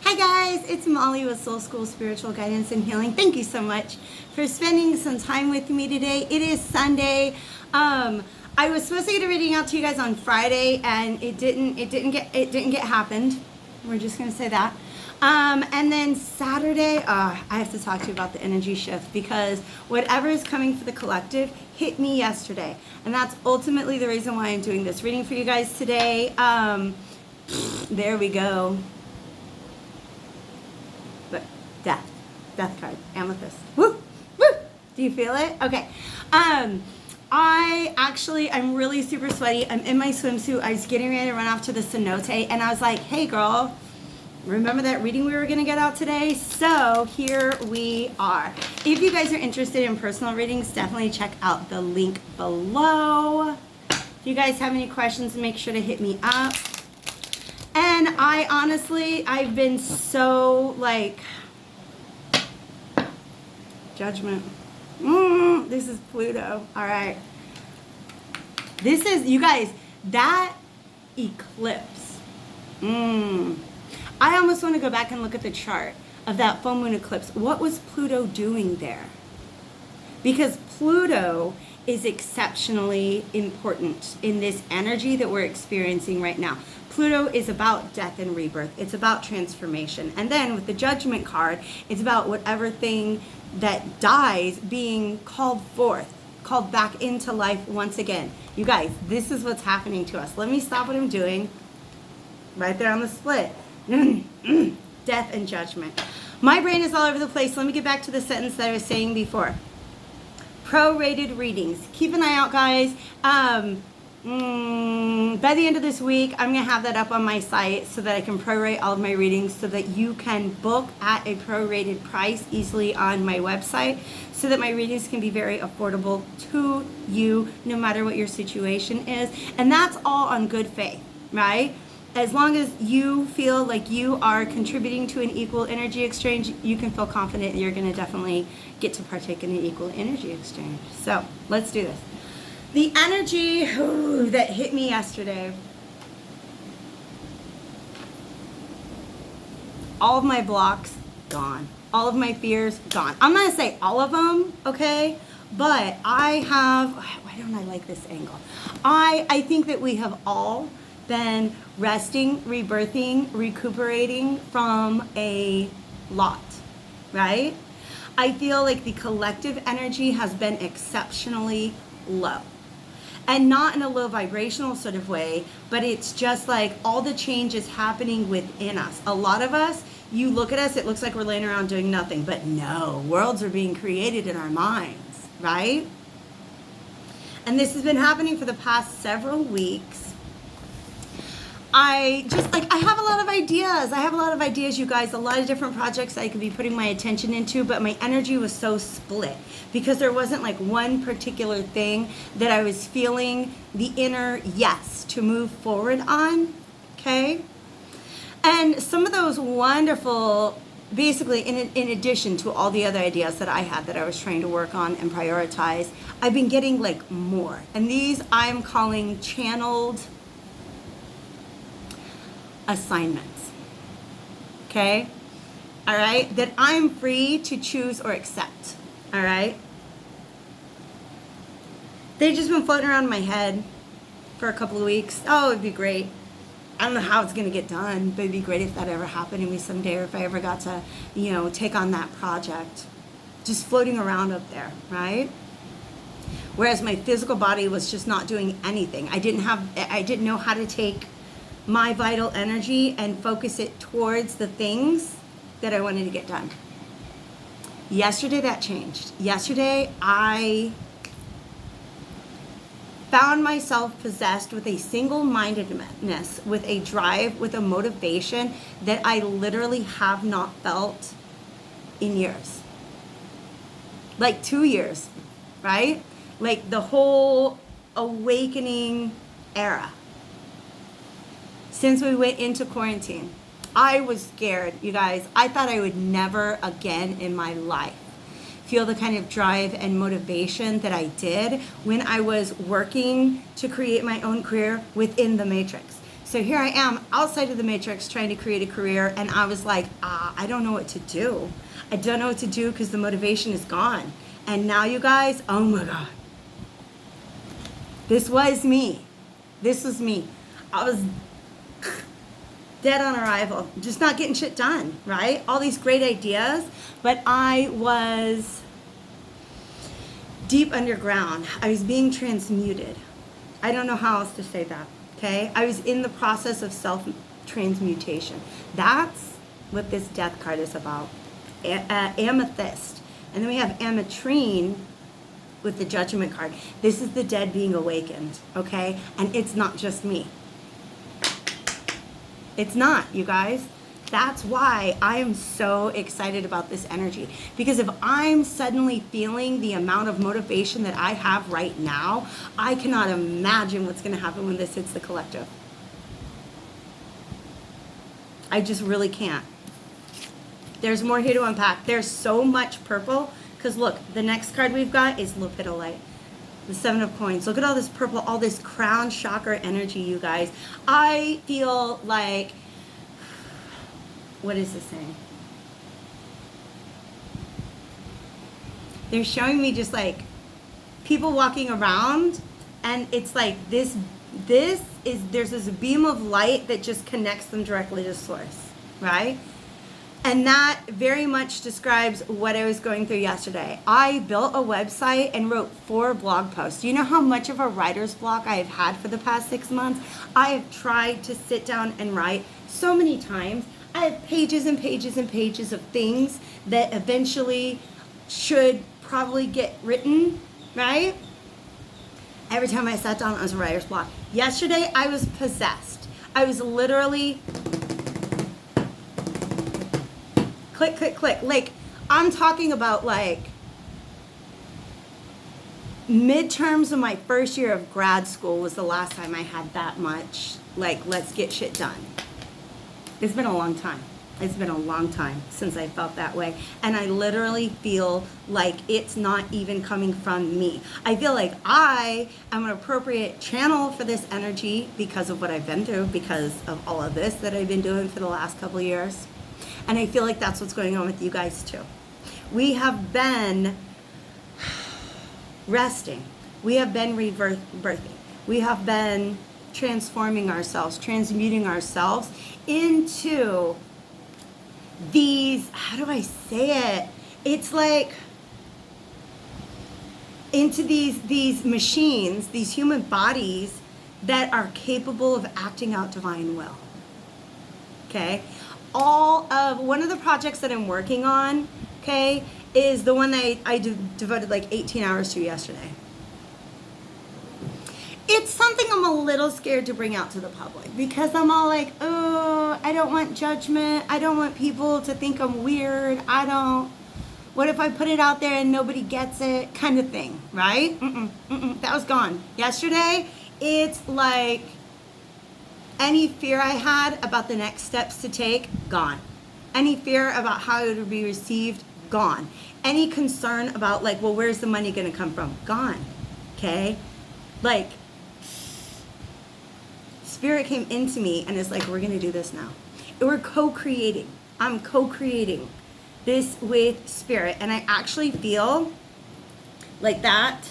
Hi guys, it's Molly with Soul School Spiritual Guidance and Healing. Thank you so much for spending some time with me today. It is Sunday. I was supposed to get a reading out to you guys on Friday, and it didn't get happened. We're just gonna say that. And then Saturday, I have to talk to you about the energy shift, because whatever is coming for the collective hit me yesterday, and that's ultimately the reason why I'm doing this reading for you guys today. There we go. But death card, amethyst. Woo, woo. Do you feel it? Okay. I'm really super sweaty. I'm in my swimsuit. I was getting ready to run off to the cenote, and I was like, hey girl, remember that reading we were going to get out today? So here we are. If you guys are interested in personal readings, definitely check out the link below. If you guys have any questions, make sure to hit me up. And I've been so like, judgment. This is Pluto. All right. This is, you guys, that eclipse. I almost want to go back and look at the chart of that full moon eclipse. What was Pluto doing there? Because Pluto is exceptionally important in this energy that we're experiencing right now. Pluto is about death and rebirth. It's about transformation. And then with the Judgment card, it's about whatever thing that dies being called forth, called back into life once again. You guys, this is what's happening to us. Let me stop what I'm doing. Right there on the split. Death and judgment. My brain is all over the place. Let me get back to the sentence that I was saying before. Prorated readings. Keep an eye out, guys. By the end of this week, I'm going to have that up on my site so that I can prorate all of my readings, so that you can book at a prorated price easily on my website, so that my readings can be very affordable to you no matter what your situation is. And that's all on good faith, right? As long as you feel like you are contributing to an equal energy exchange, you can feel confident you're going to definitely get to partake in an equal energy exchange. So let's do this. The energy that hit me yesterday. All of my blocks, gone. All of my fears, gone. I'm not going to say all of them, okay? But I have, why don't I like this angle? I think that we have all been resting, rebirthing, recuperating from a lot, right? I feel like the collective energy has been exceptionally low. And not in a low vibrational sort of way, but it's just like all the change is happening within us. A lot of us, you look at us, it looks like we're laying around doing nothing, but no, worlds are being created in our minds, right? And this has been happening for the past several weeks. I have a lot of ideas. I have a lot of ideas, you guys, a lot of different projects I could be putting my attention into, but my energy was so split because there wasn't like one particular thing that I was feeling the inner yes to move forward on, okay? And some of those wonderful, basically in addition to all the other ideas that I had that I was trying to work on and prioritize, I've been getting like more. And these I'm calling channeled assignments, okay? All right, that I'm free to choose or accept, all right? They've just been floating around in my head for a couple of weeks. Oh, it'd be great. I don't know how it's gonna get done, but it'd be great if that ever happened to me someday, or if I ever got to, take on that project. Just floating around up there, right? Whereas my physical body was just not doing anything. I didn't know how to take my vital energy and focus it towards the things that I wanted to get done. Yesterday that changed. Yesterday I found myself possessed with a single-mindedness, with a drive, with a motivation that I literally have not felt in years. Like 2 years, right? Like the whole awakening era. Since we went into quarantine, I was scared, you guys. I thought I would never again in my life feel the kind of drive and motivation that I did when I was working to create my own career within the matrix. So here I am outside of the matrix trying to create a career, and I was like, I don't know what to do. I don't know what to do because the motivation is gone. And now you guys, oh my God. This was me. This was me. I was dead on arrival, just not getting shit done, right? All these great ideas, but I was deep underground. I was being transmuted. I don't know how else to say that, okay? I was in the process of self-transmutation. That's what this death card is about. Amethyst. And then we have ametrine with the judgment card. This is the dead being awakened, okay? And it's not just me. It's not, you guys. That's why I am so excited about this energy. Because if I'm suddenly feeling the amount of motivation that I have right now, I cannot imagine what's going to happen when this hits the collective. I just really can't. There's more here to unpack. There's so much purple. Because look, the next card we've got is Lepidolite. The 7 of Coins. Look at all this purple, all this crown chakra energy, you guys. I feel like, what is this saying? They're showing me just like people walking around, and it's like there's this beam of light that just connects them directly to source, right? And that very much describes what I was going through yesterday. I built a website and wrote 4 blog posts. Do you know how much of a writer's block I have had for the past 6 months? I have tried to sit down and write so many times. I have pages and pages and pages of things that eventually should probably get written, right? Every time I sat down, I was a writer's block. Yesterday, I was possessed. I was literally click, click, click. Like, I'm talking about like midterms of my first year of grad school was the last time I had that much, like, let's get shit done. It's been a long time. It's been a long time since I felt that way. And I literally feel like it's not even coming from me. I feel like I am an appropriate channel for this energy because of what I've been through, because of all of this that I've been doing for the last couple of years. And I feel like that's what's going on with you guys too. We have been resting. We have been rebirthing. We have been transforming ourselves, transmuting ourselves into these, how do I say it? It's like into these machines, these human bodies that are capable of acting out divine will. Okay? One of the projects that I'm working on, okay, is the one that I devoted like 18 hours to yesterday. It's something I'm a little scared to bring out to the public because I'm all like, oh, I don't want judgment. I don't want people to think I'm weird. What if I put it out there and nobody gets it, kind of thing, right? That was gone. Yesterday, it's like any fear I had about the next steps to take, gone. Any fear about how it would be received, gone. Any concern about like, well, where's the money going to come from? Gone. Okay? Like, Spirit came into me and is like, we're going to do this now. And we're co-creating. I'm co-creating this with Spirit. And I actually feel like that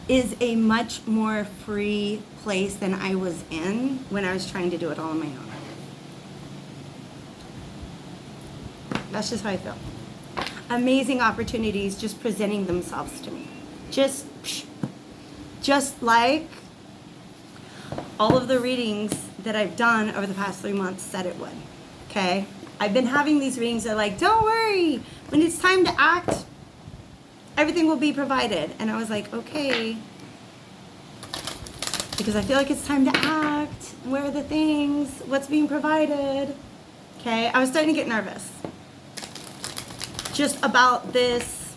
is a much more free place than I was in when I was trying to do it all on my own. That's just how I feel. Amazing opportunities just presenting themselves to me. Just like all of the readings that I've done over the past 3 months said it would. Okay? I've been having these readings that are like, don't worry, when it's time to act, everything will be provided. And I was like, okay. Because I feel like it's time to act. Where are the things? What's being provided? Okay? I was starting to get nervous. Just about this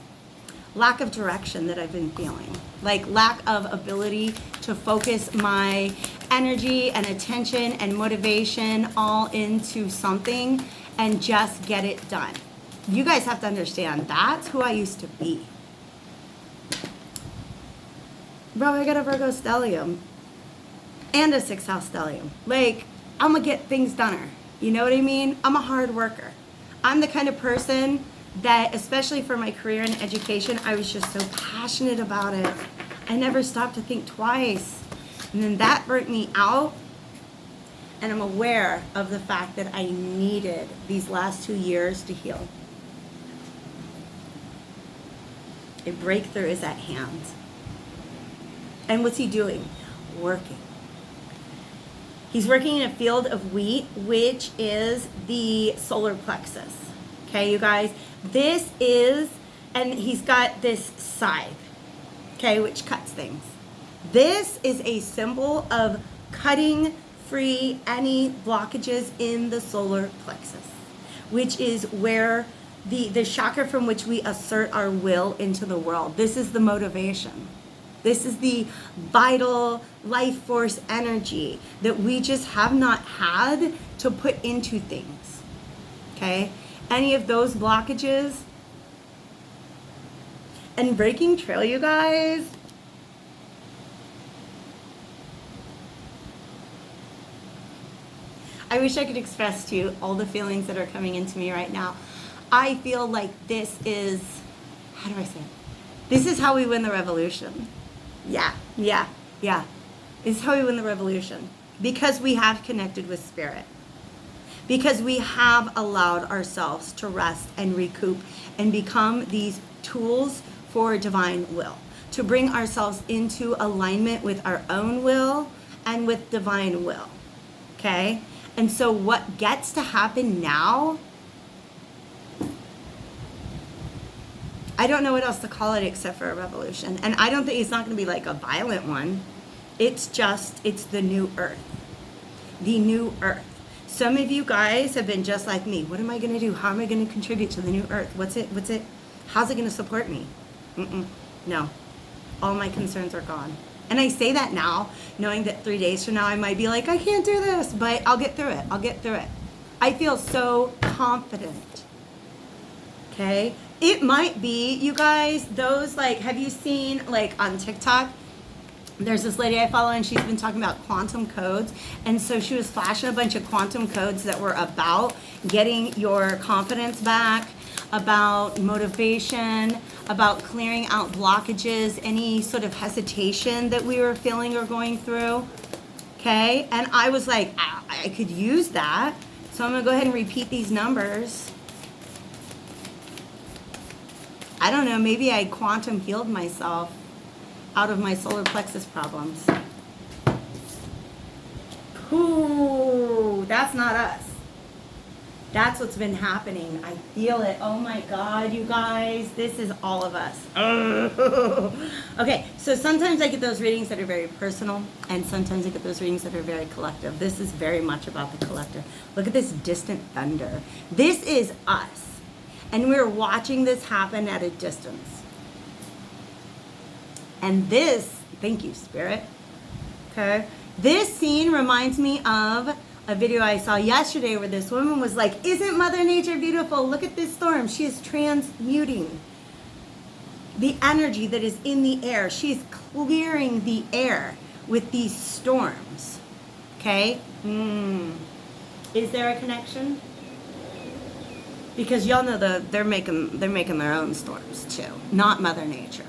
lack of direction that I've been feeling. Like lack of ability to focus my energy and attention and motivation all into something and just get it done. You guys have to understand, that's who I used to be. Bro, I got a Virgo stellium. and a 6th house stellium. Like, I'm gonna get things doneer. You know what I mean? I'm a hard worker. I'm the kind of person that, especially for my career in education, I was just so passionate about it. I never stopped to think twice. And then that burnt me out. And I'm aware of the fact that I needed these last 2 years to heal. A breakthrough is at hand. And what's he doing? Working. He's working in a field of wheat, which is the solar plexus. Okay, you guys? This is, and he's got this scythe, okay, which cuts things. This is a symbol of cutting free any blockages in the solar plexus, which is where the chakra from which we assert our will into the world. This is the motivation. This is the vital life force energy that we just have not had to put into things. Okay? Any of those blockages and breaking trail, you guys. I wish I could express to you all the feelings that are coming into me right now. I feel like this is, how do I say it? This is how we win the revolution. Yeah. This is how we win the revolution. Because we have connected with spirit. Because we have allowed ourselves to rest and recoup and become these tools for divine will. To bring ourselves into alignment with our own will and with divine will. Okay? And so what gets to happen now, I don't know what else to call it except for a revolution. And I don't think it's not going to be like a violent one. It's the new earth. The new earth. Some of you guys have been just like me. What am I going to do? How am I going to contribute to the new earth? What's it? How's it going to support me? No. All my concerns are gone. And I say that now, knowing that 3 days from now I might be like, I can't do this, but I'll get through it. I feel so confident. Okay? It might be, you guys, those like, have you seen like on TikTok? There's this lady I follow and she's been talking about quantum codes. And so she was flashing a bunch of quantum codes that were about getting your confidence back, about motivation, about clearing out blockages, any sort of hesitation that we were feeling or going through. Okay? And I was like, I could use that. So I'm going to go ahead and repeat these numbers. I don't know, maybe I quantum healed myself out of my solar plexus problems. Ooh, that's not us. That's what's been happening. I feel it. Oh my God, you guys. This is all of us. Okay, so sometimes I get those readings that are very personal, and sometimes I get those readings that are very collective. This is very much about the collective. Look at this distant thunder. This is us. And we're watching this happen at a distance. And this, thank you, Spirit. Okay. This scene reminds me of a video I saw yesterday where this woman was like, isn't Mother Nature beautiful? Look at this storm. She is transmuting the energy that is in the air. She is clearing the air with these storms. Okay? Is there a connection? Because y'all know they're making their own storms too, not Mother Nature,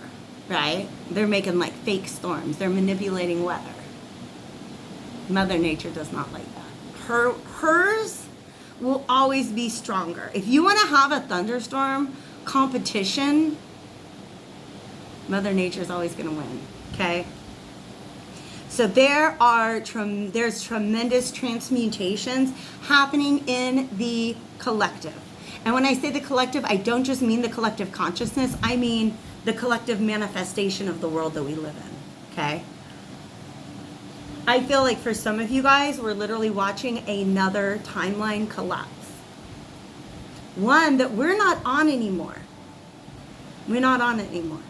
right? They're making like fake storms. They're manipulating weather. Mother Nature does not like that. Hers will always be stronger. If you want to have a thunderstorm competition, Mother Nature is always going to win. Okay. So there's tremendous transmutations happening in the collective. And when I say the collective, I don't just mean the collective consciousness. I mean the collective manifestation of the world that we live in, okay? I feel like for some of you guys, we're literally watching another timeline collapse. One that we're not on anymore. We're not on it anymore.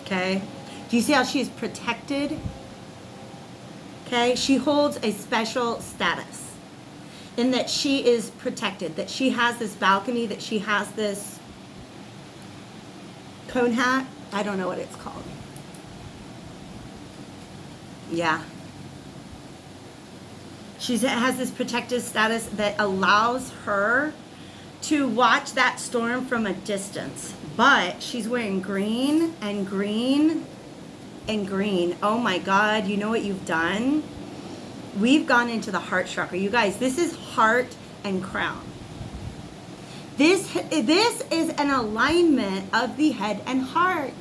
Okay? Do you see how she's protected? Okay? She holds a special status. In that she is protected, that she has this balcony, that she has this cone hat. I don't know what it's called. Yeah, She has this protective status that allows her to watch that storm from a distance. But she's wearing green and green and green. Oh my God, you know what you've done? We've gone into the heart chakra. You guys, this is heart and crown. This is an alignment of the head and heart.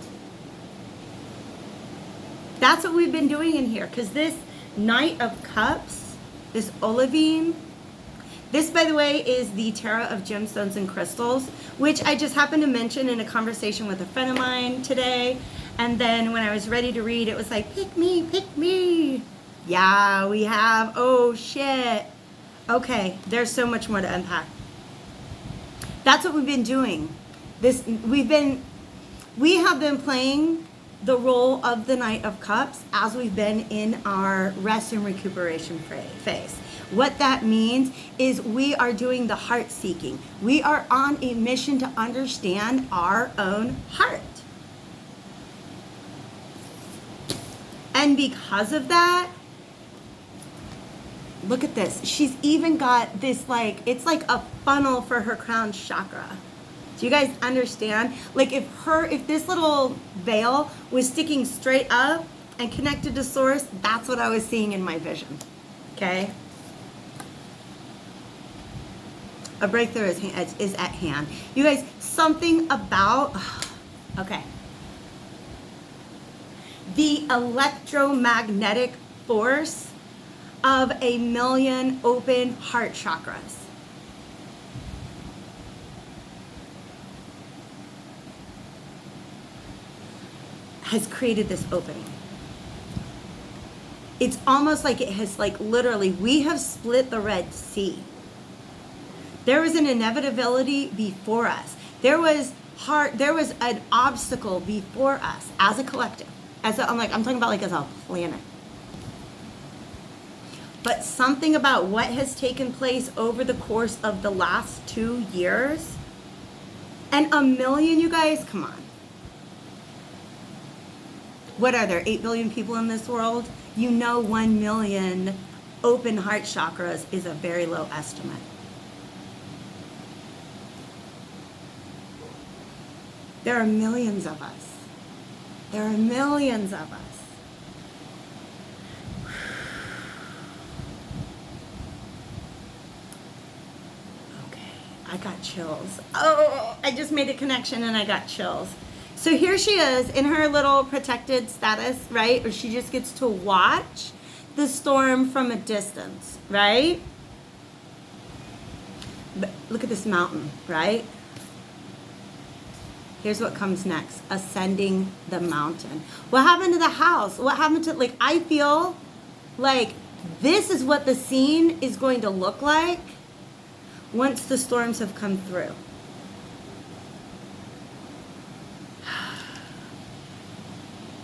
That's what we've been doing in here. Because this Knight of Cups, this olivine, this, by the way, is the Tarot of Gemstones and Crystals, which I just happened to mention in a conversation with a friend of mine today. And then when I was ready to read, it was like, pick me, pick me. Yeah, we have. Oh, shit. Okay, there's so much more to unpack. That's what we've been doing. We have been playing the role of the Knight of Cups as we've been in our rest and recuperation phase. What that means is we are doing the heart seeking. We are on a mission to understand our own heart. And because of that, look at this. She's even got this, like, it's like a funnel for her crown chakra. Do you guys understand? Like if this little veil was sticking straight up and connected to source, that's what I was seeing in my vision. Okay? A breakthrough is at hand. You guys, something about, okay. The electromagnetic force of 1,000,000 open heart chakras. Has created this opening. It's almost like it has, like, literally, we have split the Red Sea. There was an inevitability before us. There was an obstacle before us as a collective. I'm talking about like as a planet. But something about what has taken place over the course of the last 2 years, and 1,000,000, you guys, come on. What are there, 8 billion people in this world? You know 1,000,000 open heart chakras is a very low estimate. There are millions of us. There are millions of us. Okay, I got chills. Oh, I just made a connection and I got chills. So here she is in her little protected status, right? Where she just gets to watch the storm from a distance, right? But look at this mountain, right? Here's what comes next. Ascending the mountain. What happened to the house? What happened to, like, I feel like this is what the scene is going to look like once the storms have come through.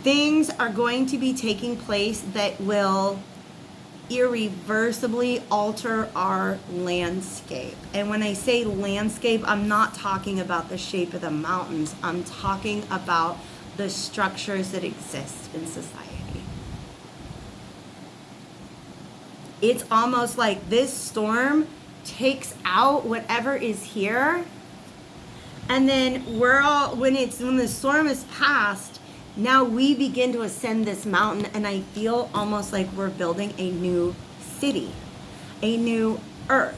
Things are going to be taking place that will irreversibly alter our landscape. And when I say landscape, I'm not talking about the shape of the mountains. I'm talking about the structures that exist in society. It's almost like this storm takes out whatever is here, and then when the storm is past, now we begin to ascend this mountain, and I feel almost like we're building a new city, a new earth.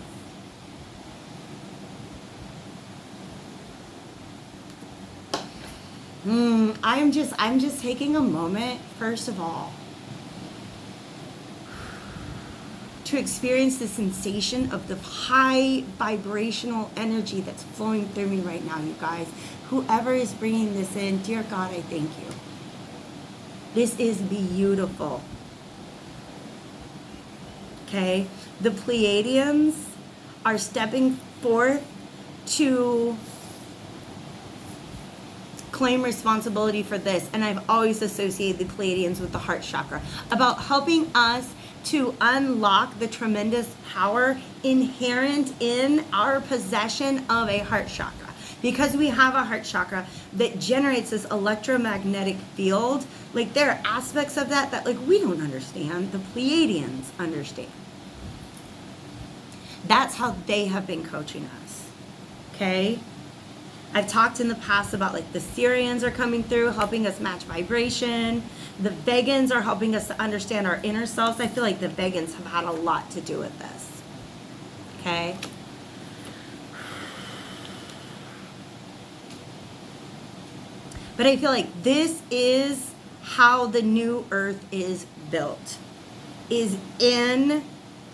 I'm just taking a moment, first of all, to experience the sensation of the high vibrational energy that's flowing through me right now, you guys. Whoever is bringing this in, dear God, I thank you. This is beautiful. Okay? The Pleiadians are stepping forth to claim responsibility for this. And I've always associated the Pleiadians with the heart chakra, about helping us to unlock the tremendous power inherent in our possession of a heart chakra. Because we have a heart chakra that generates this electromagnetic field, like there are aspects of that like we don't understand. The Pleiadians understand. That's how they have been coaching us, okay? I've talked in the past about like the Syrians are coming through, helping us match vibration. The vegans are helping us to understand our inner selves. I feel like the vegans have had a lot to do with this, okay? But I feel like this is how the new earth is built, is in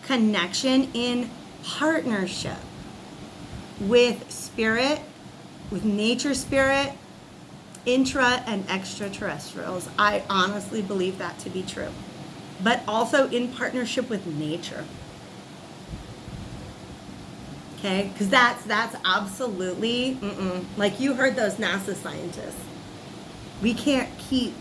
connection, in partnership with spirit, with nature spirit, intra and extraterrestrials. I honestly believe that to be true. But also in partnership with nature. Okay? Because that's absolutely, like you heard those NASA scientists. We can't keep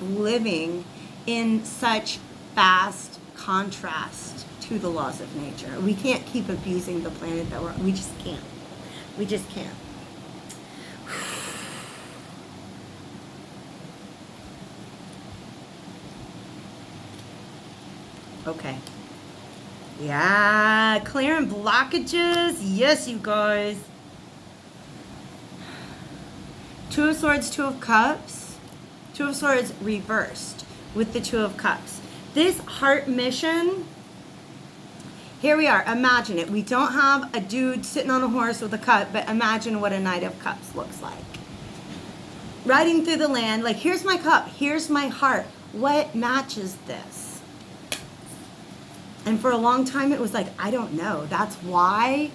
living in such fast contrast to the laws of nature. We can't keep abusing the planet that we just can't. We just can't. Okay. Yeah, clearing blockages. Yes, you guys. Two of Swords, Two of Cups. Two of Swords reversed with the Two of Cups. This heart mission, here we are. Imagine it. We don't have a dude sitting on a horse with a cup, but imagine what a Knight of Cups looks like. Riding through the land, like, here's my cup, here's my heart. What matches this? And for a long time, it was like, I don't know. That's why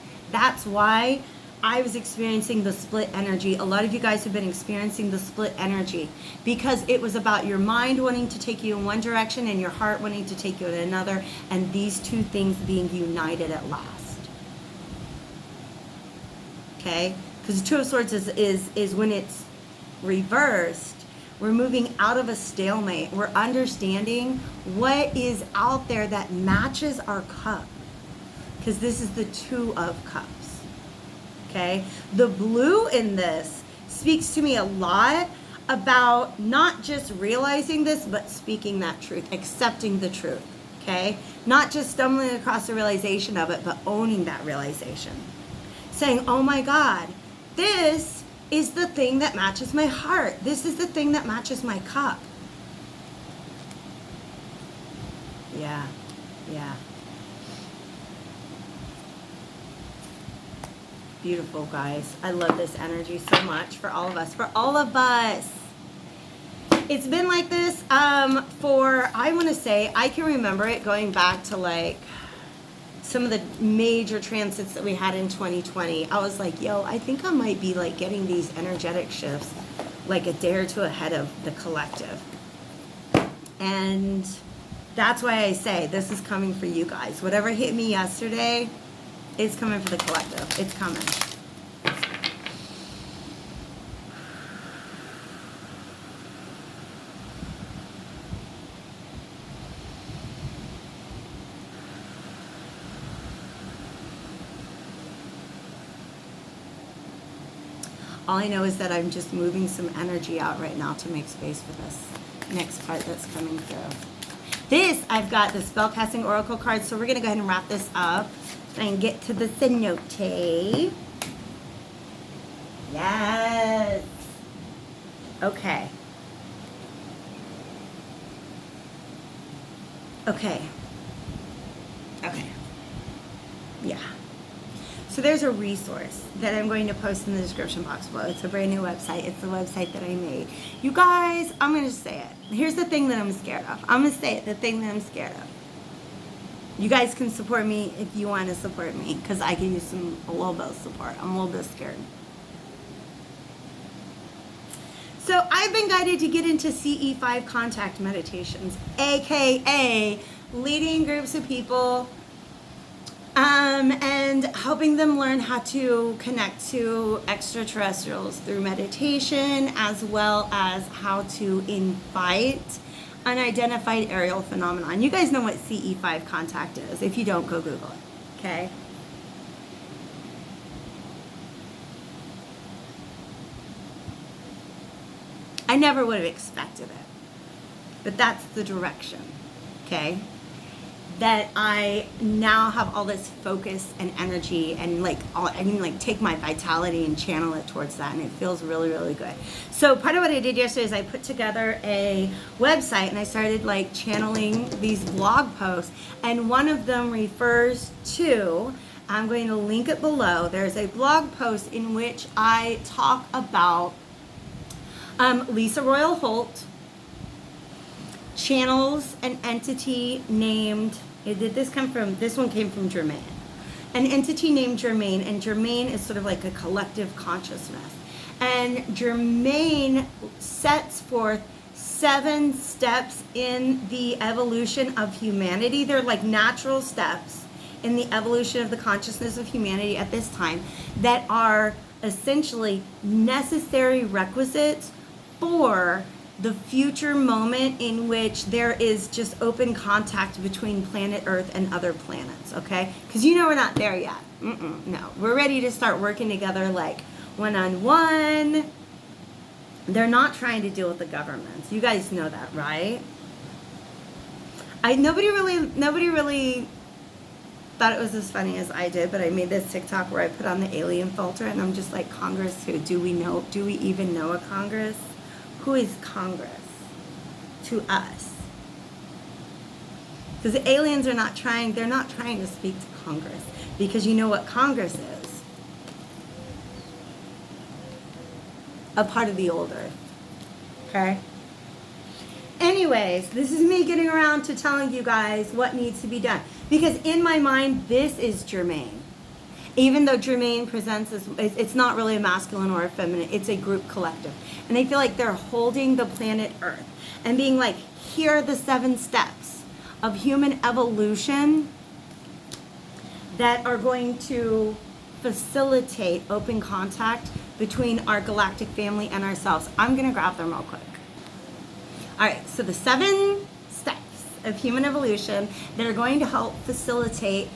I was experiencing the split energy. A lot of you guys have been experiencing the split energy because it was about your mind wanting to take you in one direction and your heart wanting to take you in another, and these two things being united at last. Okay? Because the Two of Swords is when it's reversed, we're moving out of a stalemate. We're understanding what is out there that matches our cup. Because this is the Two of Cups. Okay? The blue in this speaks to me a lot about not just realizing this, but speaking that truth, accepting the truth. Okay? Not just stumbling across the realization of it, but owning that realization. Saying, oh my God, this is the thing that matches my heart. This is the thing that matches my cup. Yeah. Beautiful, guys. I love this energy so much for all of us. For all of us. It's been like this for, I want to say, I can remember it going back to like some of the major transits that we had in 2020. I was like, yo, I think I might be like getting these energetic shifts like a day or two ahead of the collective. And that's why I say this is coming for you guys. Whatever hit me yesterday, it's coming for the collective. It's coming. All I know is that I'm just moving some energy out right now to make space for this next part that's coming through. This, I've got the spellcasting oracle card, so we're going to go ahead and wrap this up and get to the cenote. Yes. Okay. Yeah. So there's a resource that I'm going to post in the description box below. It's a brand new website. It's the website that I made. You guys, I'm going to say it. Here's the thing that I'm scared of. I'm going to say it, the thing that I'm scared of. You guys can support me if you want to support me, because I can use a little bit of support. I'm a little bit scared. So I've been guided to get into CE5 contact meditations, aka leading groups of people and helping them learn how to connect to extraterrestrials through meditation, as well as how to invite unidentified aerial phenomenon. You guys know what CE5 contact is. If you don't, go Google it, okay? I never would have expected it, but that's the direction, okay? that I now have all this focus and energy and I can like take my vitality and channel it towards that, and it feels really, really good. So part of what I did yesterday is I put together a website and I started like channeling these blog posts, and one of them refers to, I'm going to link it below, there's a blog post in which I talk about Lisa Royal Holt channels an entity named, this one came from Germain. An entity named Germain, and Germain is sort of like a collective consciousness. And Germain sets forth 7 steps in the evolution of humanity. They're like natural steps in the evolution of the consciousness of humanity at this time that are essentially necessary requisites for the future moment in which there is just open contact between planet Earth and other planets, okay? Because we're not there yet. No, we're ready to start working together like one-on-one. They're not trying to deal with the governments. You guys know that, right? Nobody really thought it was as funny as I did, but I made this TikTok where I put on the alien filter, and I'm just like, Congress who? Do we even know a Congress? Who is Congress to us? Because the aliens are not trying to speak to Congress, because you know what Congress is? A part of the old Earth. Okay? Anyways, this is me getting around to telling you guys what needs to be done. Because in my mind, this is Germain. Even though Germain presents as, it's not really a masculine or a feminine, it's a group collective. And they feel like they're holding the planet Earth and being like, here are the 7 steps of human evolution that are going to facilitate open contact between our galactic family and ourselves. I'm going to grab them real quick. All right, so the 7 steps of human evolution that are going to help facilitate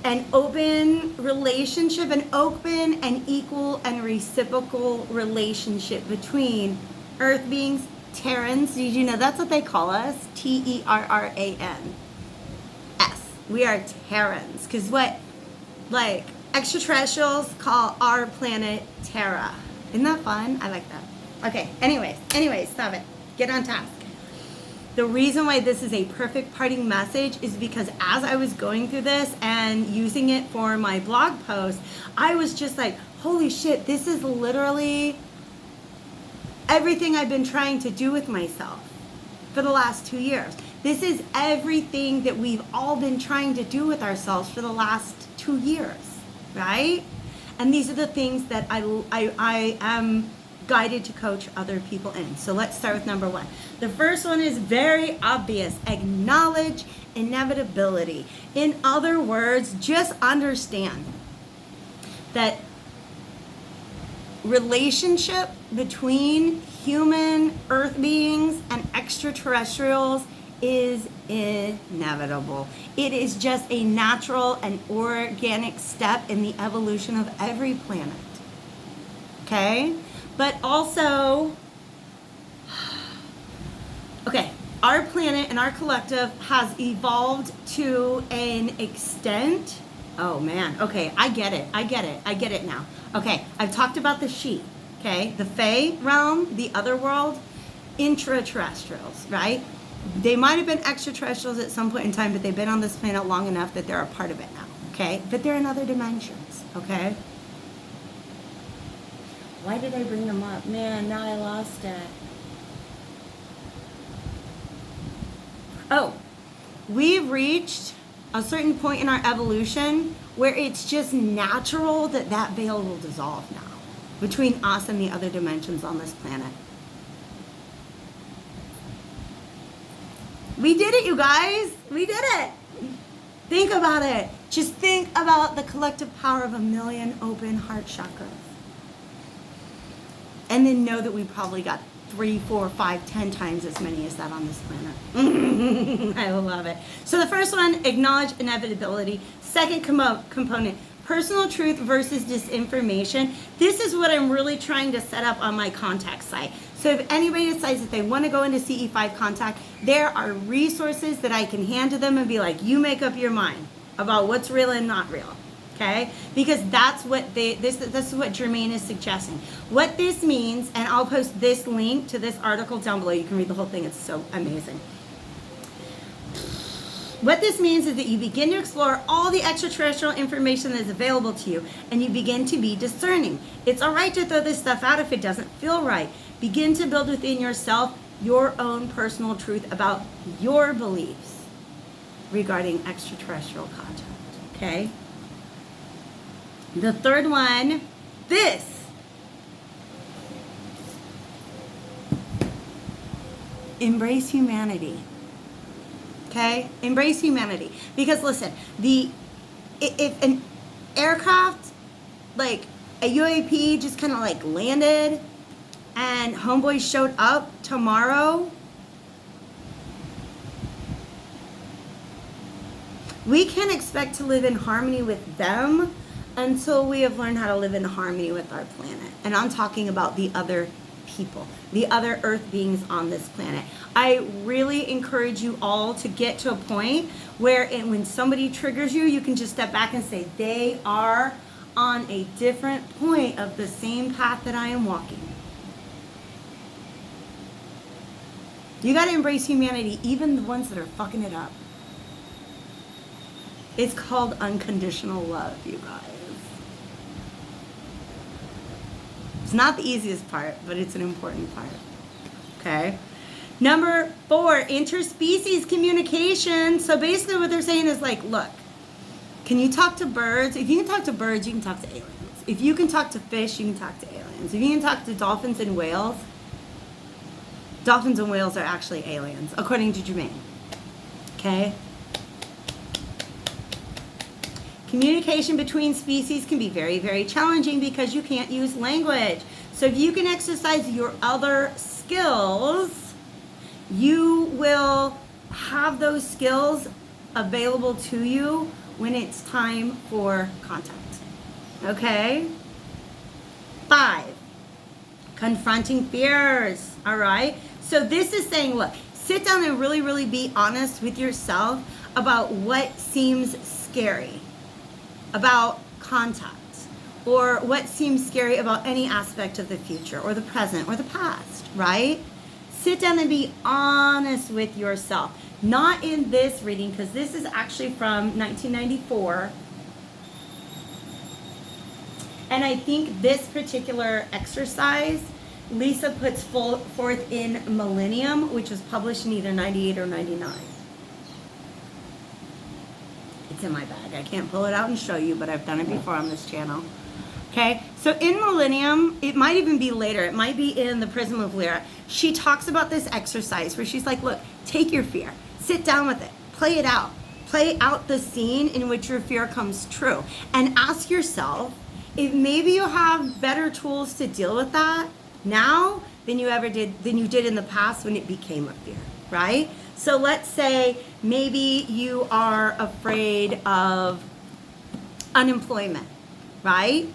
an open relationship, an open and equal and reciprocal relationship between Earth beings, Terrans. Did you know that's what they call us? Terrans. We are Terrans. Because what, like, extraterrestrials call our planet Terra. Isn't that fun? I like that. Okay, anyways, stop it. Get on task. The reason why this is a perfect parting message is because as I was going through this and using it for my blog post, I was just like, holy shit, this is literally everything I've been trying to do with myself for the last 2 years. This is everything that we've all been trying to do with ourselves for the last 2 years, right? And these are the things that I am guided to coach other people in. So let's start with number 1. The first one is very obvious. Acknowledge inevitability. In other words, just understand that relationship between human earth beings and extraterrestrials is inevitable. It is just a natural and organic step in the evolution of every planet. Okay? But also, okay, our planet and our collective has evolved to an extent. Oh man, okay, I get it now. Okay, I've talked about the sheep, okay? The Fae realm, the other world, intraterrestrials, right? They might have been extraterrestrials at some point in time, but they've been on this planet long enough that they're a part of it now, okay? But they're in other dimensions, okay? Why did I bring them up? Man, now I lost it. Oh, we've reached a certain point in our evolution where it's just natural that that veil will dissolve now between us and the other dimensions on this planet. We did it, you guys. We did it. Think about it. Just think about the collective power of 1 million open heart chakras. And then know that we probably got 3, 4, 5, 10 times as many as that on this planet. I love it. So the first one, acknowledge inevitability. Second component, personal truth versus disinformation. This is what I'm really trying to set up on my contact site. So if anybody decides that they want to go into CE5 contact, there are resources that I can hand to them and be like, you make up your mind about what's real and not real. Okay? Because that's what this is what Jermaine is suggesting. What this means, and I'll post this link to this article down below. You can read the whole thing. It's so amazing. What this means is that you begin to explore all the extraterrestrial information that is available to you, and you begin to be discerning. It's all right to throw this stuff out if it doesn't feel right. Begin to build within yourself your own personal truth about your beliefs regarding extraterrestrial contact. Okay? The third one, this. Embrace humanity. Okay? Embrace humanity. Because listen, if an aircraft, like a UAP just kind of like landed and homeboys showed up tomorrow, we can't expect to live in harmony with them until we have learned how to live in harmony with our planet. And I'm talking about the other people, the other earth beings on this planet. I really encourage you all to get to a point where when somebody triggers you, you can just step back and say, they are on a different point of the same path that I am walking. You got to embrace humanity, even the ones that are fucking it up. It's called unconditional love, you guys. It's not the easiest part, but it's an important part. Okay? Number 4, interspecies communication. So basically what they're saying is like, look, can you talk to birds? If you can talk to birds, you can talk to aliens. If you can talk to fish, you can talk to aliens. If you can talk to dolphins and whales are actually aliens, according to Jermaine. Okay? Communication between species can be very, very challenging because you can't use language. So if you can exercise your other skills, you will have those skills available to you when it's time for contact. Okay? 5, confronting fears. All right? So this is saying, look, sit down and really, really be honest with yourself about what seems scary about contact, or what seems scary about any aspect of the future or the present or the past, right? Sit down and be honest with yourself. Not in this reading, because this is actually from 1994. And I think this particular exercise, Lisa puts forth in Millennium, which was published in either 98 or 99. It's in my bag. I can't pull it out and show you, but I've done it before on this channel. Okay, so in Millennium, it might even be later. It might be in the Prism of Lyra. She talks about this exercise where she's like, look, take your fear. Sit down with it. Play it out. Play out the scene in which your fear comes true. And ask yourself if maybe you have better tools to deal with that now than you did in the past when it became a fear, right? So let's say maybe you are afraid of unemployment, right?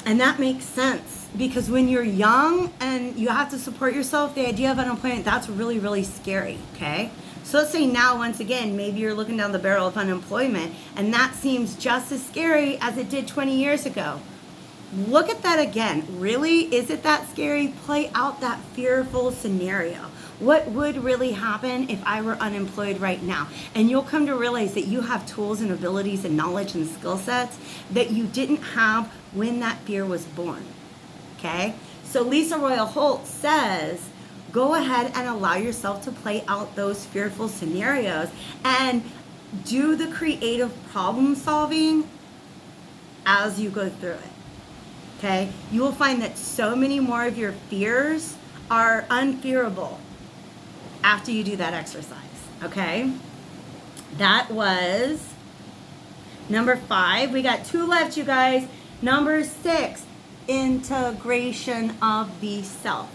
And that makes sense because when you're young and you have to support yourself, the idea of unemployment, that's really, really scary, okay? So let's say now, once again, maybe you're looking down the barrel of unemployment and that seems just as scary as it did 20 years ago. Look at that again. Really? Is it that scary? Play out that fearful scenario. What would really happen if I were unemployed right now? And you'll come to realize that you have tools and abilities and knowledge and skill sets that you didn't have when that fear was born. Okay? So Lisa Royal Holt says, go ahead and allow yourself to play out those fearful scenarios and do the creative problem solving as you go through it. Okay? You will find that so many more of your fears are unfearable after you do that exercise, okay? That was number 5. We got 2 left, you guys. Number 6, integration of the self.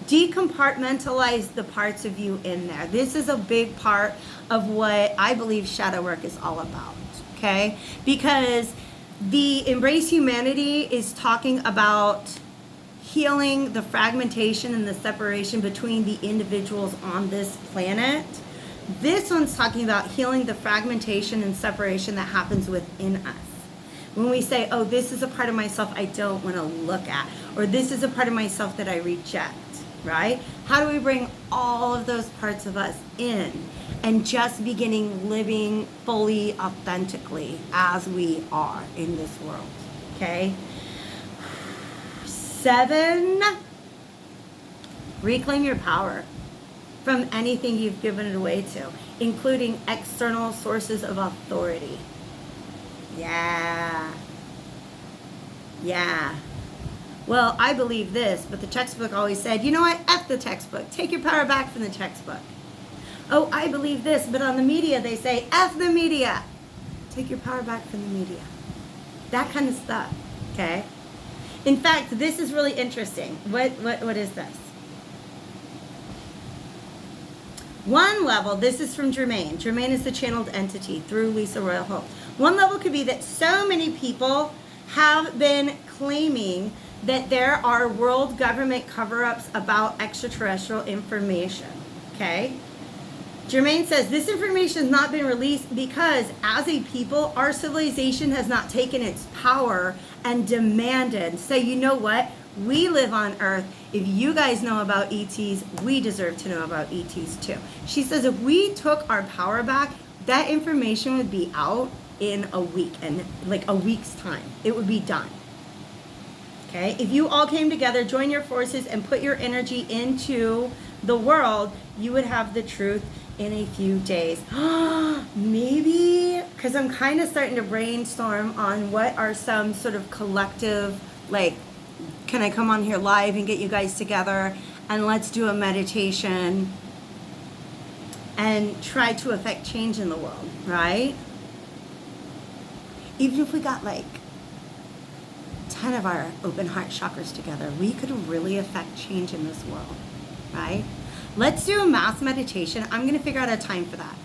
Decompartmentalize the parts of you in there. This is a big part of what I believe shadow work is all about, okay? Because the Embrace Humanity is talking about healing the fragmentation and the separation between the individuals on this planet. This one's talking about healing the fragmentation and separation that happens within us. When we say, oh, this is a part of myself I don't want to look at, or this is a part of myself that I reject, right? How do we bring all of those parts of us in and just beginning living fully, authentically as we are in this world, okay? 7, reclaim your power from anything you've given it away to, including external sources of authority. Yeah. Well, I believe this, but the textbook always said, you know what? F the textbook. Take your power back from the textbook. Oh, I believe this, but on the media they say, F the media. Take your power back from the media. That kind of stuff, okay? In fact, this is really interesting. What is this? One level, this is from Germaine. Germaine is the channeled entity through Lisa Royal Hope. One level could be that so many people have been claiming that there are world government cover-ups about extraterrestrial information, okay? Germaine says, this information has not been released because as a people, our civilization has not taken its power and demanded, say, you know what? We live on Earth. If you guys know about ETs, we deserve to know about ETs too. She says if we took our power back, that information would be out in a week, and like a week's time. It would be done. Okay? If you all came together, join your forces, and put your energy into the world, you would have the truth in a few days. Maybe, because I'm kind of starting to brainstorm on what are some sort of collective, like, can I come on here live and get you guys together and let's do a meditation and try to affect change in the world, right? Even if we got like 10 of our open heart chakras together, we could really affect change in this world, right? Let's do a mass meditation. I'm going to figure out a time for that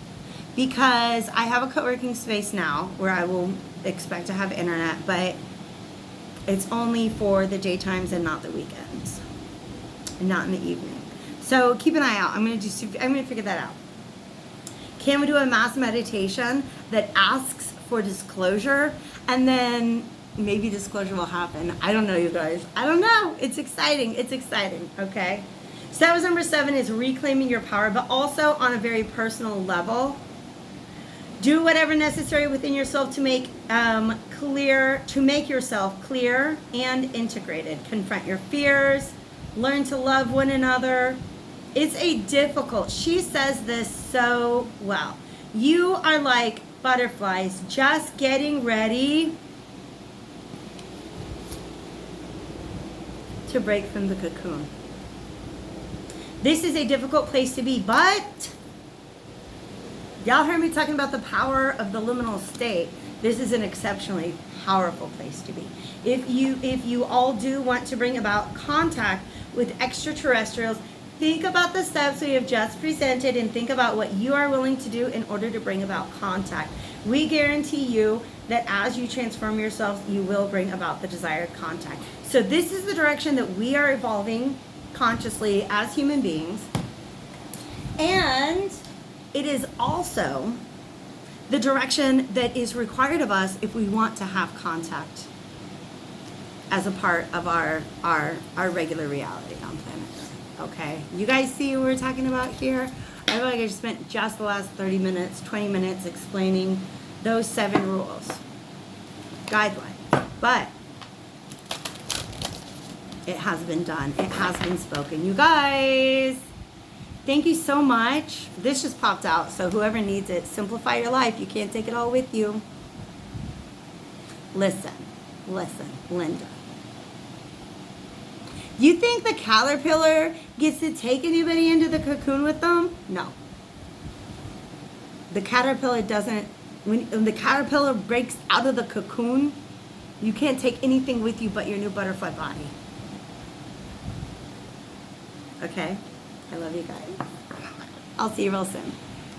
because I have a co-working space now where I will expect to have internet, but it's only for the daytimes and not the weekends, and not in the evening. So keep an eye out. I'm going to figure that out. Can we do a mass meditation that asks for disclosure, and then maybe disclosure will happen? I don't know, you guys. I don't know. It's exciting. It's exciting. Okay. So that was number 7, is reclaiming your power, but also on a very personal level. Do whatever necessary within yourself to make yourself clear and integrated. Confront your fears. Learn to love one another. It's a difficult. She says this so well. You are like butterflies just getting ready to break from the cocoon. This is a difficult place to be, but y'all heard me talking about the power of the liminal state. This is an exceptionally powerful place to be. If you all do want to bring about contact with extraterrestrials, think about the steps we have just presented and think about what you are willing to do in order to bring about contact. We guarantee you that as you transform yourselves, you will bring about the desired contact. So this is the direction that we are evolving consciously as human beings. And it is also the direction that is required of us if we want to have contact as a part of our regular reality on planet Earth. Okay, you guys see what we're talking about here? I feel like I just spent just the last 30 minutes, 20 minutes explaining those 7 rules, guidelines, but it has been done. It has been spoken. You guys, thank you so much. This just popped out, so whoever needs it, simplify your life. You can't take it all with you. Listen, Linda. You think the caterpillar gets to take anybody into the cocoon with them? No. The caterpillar doesn't. When the caterpillar breaks out of the cocoon, you can't take anything with you but your new butterfly body. Okay? I love you guys. I'll see you real soon.